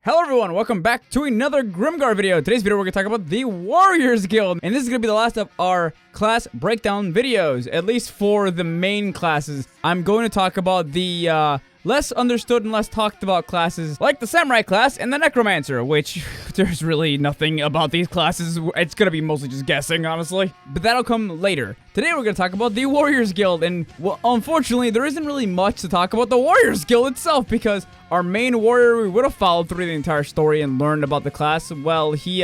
Hello everyone, welcome back to another Grimgar video. Today's video we're going to talk about the Warriors Guild. And this is going to be the last of our class breakdown videos, at least for the main classes. I'm going to talk about the less understood and less talked about classes, like the Samurai class and the Necromancer, which there's really nothing about these classes. It's going to be mostly just guessing, honestly. But that'll come later. Today we're going to talk about the Warriors Guild, and well, unfortunately, there isn't really much to talk about the Warriors Guild itself, because our main warrior we would have followed through the entire story and learned about the class, well, he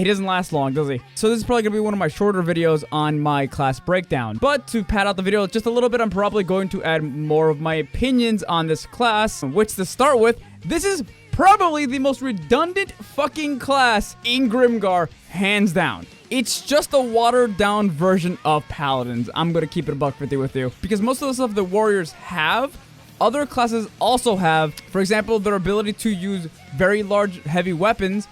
doesn't last long, does he? So this is probably going to be one of my shorter videos on my class breakdown. But to pad out the video just a little bit, I'm probably going to add more of my opinions on this class, which to start with, this is probably the most redundant fucking class in Grimgar, hands down. It's just a watered down version of Paladins. I'm going to keep it $1.50 with you, because most of the stuff the Warriors have, other classes also have. For example, their ability to use very large, heavy weapons.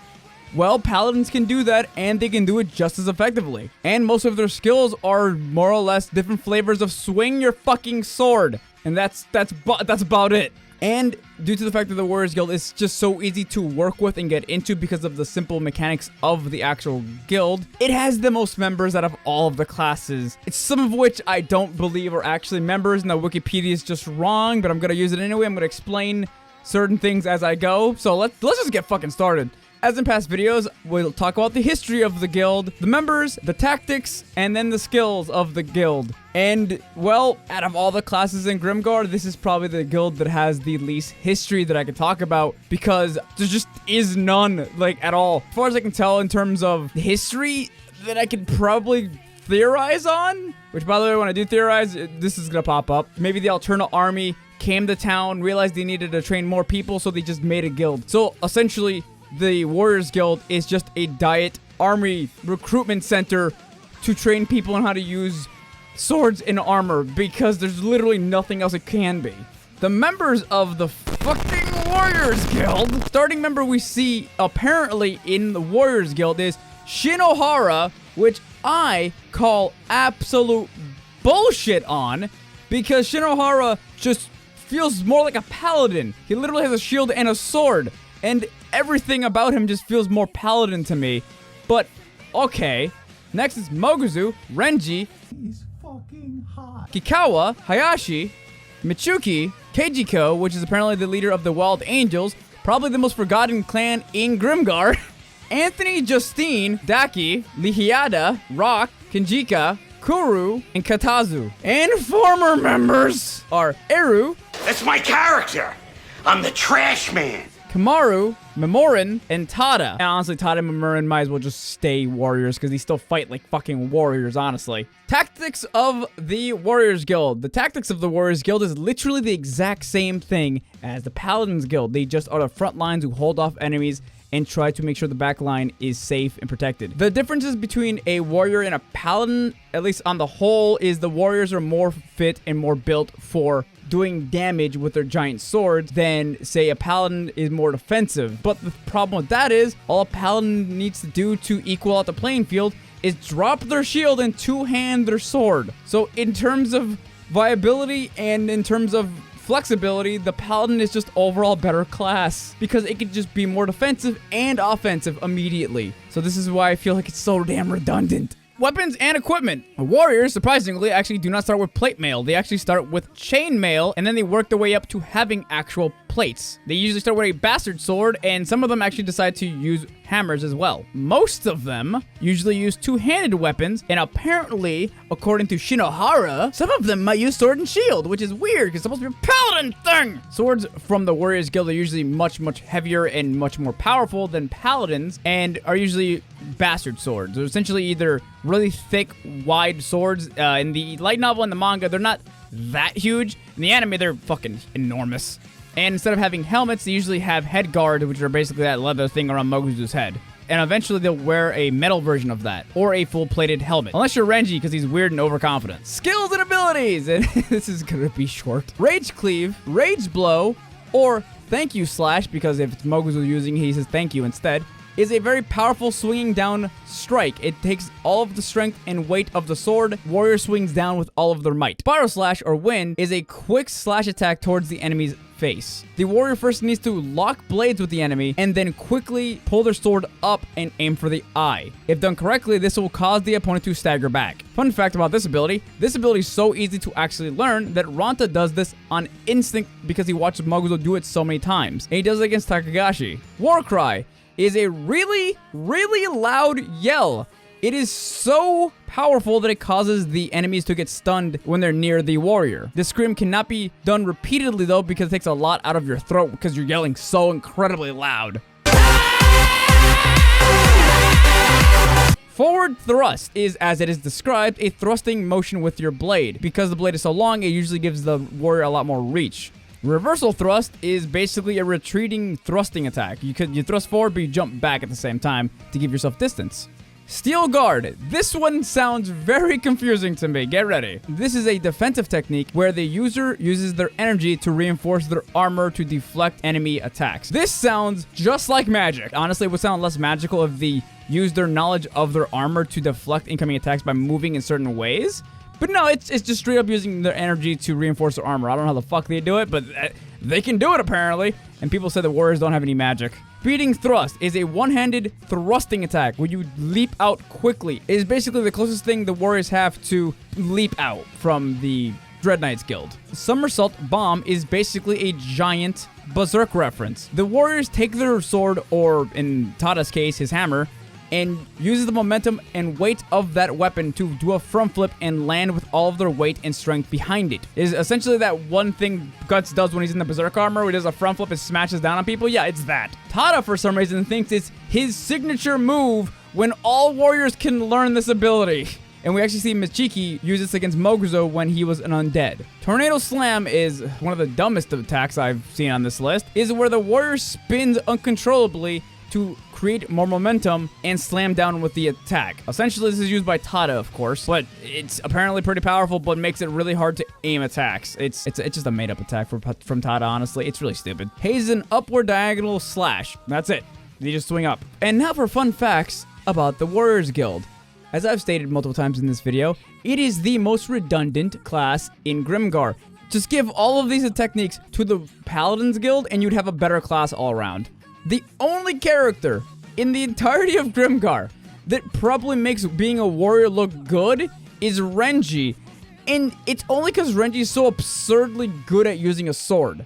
Well, Paladins can do that, and they can do it just as effectively. And most of their skills are more or less different flavors of swing your fucking sword. And that's about it. And due to the fact that the Warriors Guild is just so easy to work with and get into because of the simple mechanics of the actual guild, it has the most members out of all of the classes. It's some of which I don't believe are actually members, and the Wikipedia is just wrong, but I'm going to use it anyway. I'm going to explain certain things as I go. So let's just get fucking started. As in past videos, we'll talk about the history of the guild, the members, the tactics, and then the skills of the guild. And, well, out of all the classes in Grimgar, this is probably the guild that has the least history that I could talk about, because there just is none, like, at all. As far as I can tell in terms of history that I could probably theorize on, which, by the way, when I do theorize, this is gonna pop up. Maybe the Alternate Army came to town, realized they needed to train more people, so they just made a guild. So, essentially, the Warriors Guild is just a diet army recruitment center to train people on how to use swords and armor, because there's literally nothing else it can be. The members of the fucking Warriors Guild, starting member we see apparently in the Warriors Guild is Shinohara, which I call absolute bullshit on, because Shinohara just feels more like a paladin. He literally has a shield and a sword, and everything about him just feels more paladin to me. But, okay. Next is Moguzu, Renji, he's fucking hot, Kikawa, Hayashi, Michuki, Keijiko, which is apparently the leader of the Wild Angels, probably the most forgotten clan in Grimgar, Anthony, Justine, Daki, Lihiada, Rock, Kinjika, Kuru, and Katazu. And former members are Eru. That's my character. I'm the trash man. Kamaru, Memorin, and Tada. And honestly, Tada and Memorin might as well just stay warriors, because they still fight like fucking warriors, honestly. Tactics of the Warriors Guild. The tactics of the Warriors Guild is literally the exact same thing as the Paladins Guild. They just are the front lines who hold off enemies and try to make sure the back line is safe and protected. The differences between a warrior and a paladin, at least on the whole, is the warriors are more fit and more built for doing damage with their giant swords than, say, a paladin is more defensive. But the problem with that is, all a paladin needs to do to equal out the playing field is drop their shield and two-hand their sword. So in terms of viability and in terms of flexibility, the paladin is just overall better class, because it could just be more defensive and offensive immediately. So this is why I feel like it's so damn redundant. Weapons and equipment. Warriors, surprisingly, actually do not start with plate mail. They actually start with chain mail, and then they work their way up to having actual plates. They usually start with a bastard sword, and some of them actually decide to use hammers as well. Most of them usually use two-handed weapons, and apparently, according to Shinohara, some of them might use sword and shield, which is weird, because it's supposed to be a paladin thing. Swords from the Warriors Guild are usually much, much heavier and much more powerful than paladins, and are usually bastard swords. They're essentially either really thick, wide swords. In the light novel and the manga, they're not that huge. In the anime, they're fucking enormous. And instead of having helmets, they usually have head guard, which are basically that leather thing around Moguzu's head. And eventually they'll wear a metal version of that, or a full-plated helmet. Unless you're Renji, because he's weird and overconfident. Skills and abilities! And this is gonna be short. Rage Cleave, Rage Blow, or Thank You Slash, because if it's Moguzu using, he says thank you instead. is a very powerful swinging down strike. It takes all of the strength and weight of the sword. Warrior swings down with all of their might. Spiral Slash or Wind is a quick slash attack towards the enemy's face. The warrior first needs to lock blades with the enemy and then quickly pull their sword up and aim for the eye. If done correctly, this will cause the opponent to stagger back. Fun fact about this ability is so easy to actually learn that Ranta does this on instinct because he watches Moguzo do it so many times. And he does it against Takagashi. War Cry is a really, really loud yell. It is so powerful that it causes the enemies to get stunned when they're near the warrior. This scream cannot be done repeatedly though because it takes a lot out of your throat because you're yelling so incredibly loud. Forward thrust is, as it is described, a thrusting motion with your blade. Because the blade is so long, it usually gives the warrior a lot more reach. Reversal thrust is basically a retreating thrusting attack. You thrust forward, but you jump back at the same time to give yourself distance. Steel Guard. This one sounds very confusing to me. Get ready. This is a defensive technique where the user uses their energy to reinforce their armor to deflect enemy attacks. This sounds just like magic. Honestly, it would sound less magical if they used their knowledge of their armor to deflect incoming attacks by moving in certain ways. But no, it's just straight up using their energy to reinforce their armor. I don't know how the fuck they do it, but they can do it apparently. And people say the warriors don't have any magic. Beating Thrust is a one-handed thrusting attack where you leap out quickly. It is basically the closest thing the warriors have to leap out from the Dread Knights Guild. Somersault Bomb is basically a giant berserk reference. The warriors take their sword, or in Tada's case, his hammer, and uses the momentum and weight of that weapon to do a front flip and land with all of their weight and strength behind it. It is essentially that one thing Guts does when he's in the berserk armor, where he does a front flip and smashes down on people. Yeah, it's that. Tada, for some reason, thinks it's his signature move when all warriors can learn this ability. And we actually see Michiki use this against Moguzo when he was an undead. Tornado Slam is one of the dumbest attacks I've seen on this list, is where the warrior spins uncontrollably to create more momentum and slam down with the attack. Essentially, this is used by Tada, of course, but it's apparently pretty powerful, but makes it really hard to aim attacks. It's just a made-up attack from Tada, honestly. It's really stupid. Haze an upward diagonal slash. That's it. You just swing up. And now for fun facts about the Warriors Guild. As I've stated multiple times in this video, it is the most redundant class in Grimgar. Just give all of these techniques to the Paladins Guild and you'd have a better class all around. The only character in the entirety of Grimgar that probably makes being a warrior look good is Renji. And it's only because Renji is so absurdly good at using a sword.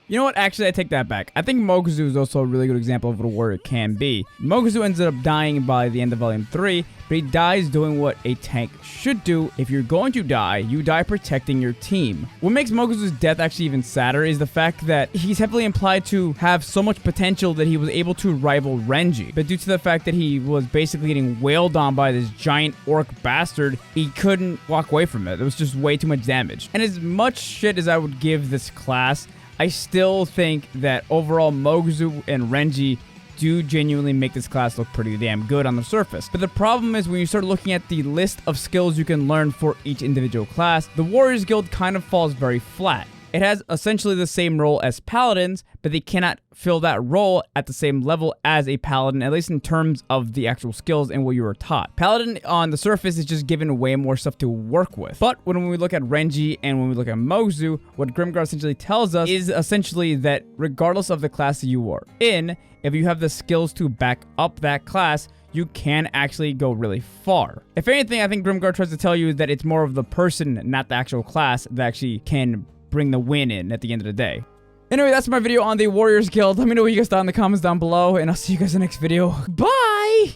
You know what? Actually, I take that back. I think Moguzo is also a really good example of what a warrior can be. Moguzo ends up dying by the end of Volume 3, but he dies doing what a tank should do. If you're going to die, you die protecting your team. What makes Moguzo's death actually even sadder is the fact that he's heavily implied to have so much potential that he was able to rival Renji. But due to the fact that he was basically getting wailed on by this giant orc bastard, he couldn't walk away from it. It was just way too much damage. And as much shit as I would give this class, I still think that overall Moguzo and Renji do genuinely make this class look pretty damn good on the surface. But the problem is when you start looking at the list of skills you can learn for each individual class, the Warriors Guild kind of falls very flat. It has essentially the same role as Paladins, but they cannot fill that role at the same level as a Paladin, at least in terms of the actual skills and what you were taught. Paladin on the surface is just given way more stuff to work with. But when we look at Renji and when we look at Moguzo, what Grimgar essentially tells us is essentially that regardless of the class that you are in, if you have the skills to back up that class, you can actually go really far. If anything, I think Grimgar tries to tell you that it's more of the person, not the actual class, that actually can bring the win in at the end of the day. Anyway, that's my video on the Warriors Guild. Let me know what you guys thought in the comments down below, and I'll see you guys in the next video. Bye!